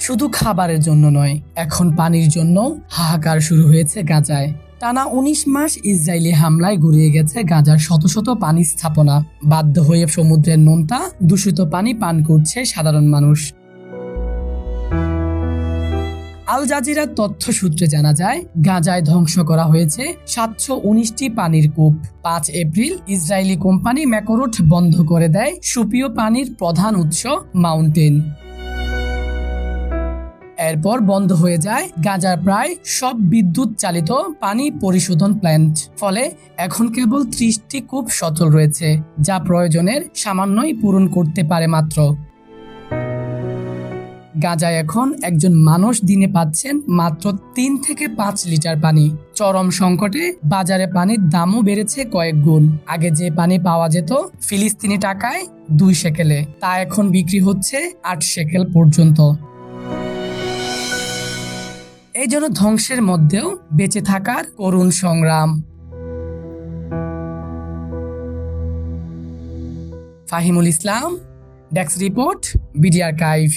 শুধু খাবারের জন্য নয়, এখন পানির জন্য হাহাকার শুরু হয়েছে গাজায়। টানা ১৯ মাস ইসরায়েলি হামলায় গুড়িয়ে গেছে গাজার শত শত পানি স্থাপনা। বাধ্য হয়ে সমুদ্রের নোনতা দূষিত পানি পান করছে সাধারণ মানুষ। আল জাজিরার তথ্য সূত্রে জানা যায়, গাজায় ধ্বংস করা হয়েছে ৭১৯টি পানির কূপ। ৫ এপ্রিল ইসরায়েলি কোম্পানি ম্যাকরোট বন্ধ করে দেয় সুপেয় পানির প্রধান উৎস মাউন্টেন। এরপর বন্ধ হয়ে যায় গাজার প্রায় সব বিদ্যুৎ চালিত পানি পরিশোধন প্ল্যান্ট। ফলে এখন কেবল ৩০টি কূপ সচল রয়েছে, যা প্রয়োজনের সামান্যই পূরণ করতে পারে মাত্র। গাজায় এখন একজন মানুষ দিনে পাচ্ছেন মাত্র ৩ থেকে ৫ লিটার পানি। চরম সংকটে বাজারে পানির দামও বেড়েছে কয়েক গুণ। আগে যে পানি পাওয়া যেত ফিলিস্তিনি টাকায় ২ শেকেলে, তা এখন বিক্রি হচ্ছে ৮ শেকেল পর্যন্ত। এই জন্য ধ্বংসের মধ্যেও বেঁচে থাকার করুণ সংগ্রাম। ফাহিমুল ইসলাম, ডেস্ক রিপোর্ট, বিডি আর্কাইভ।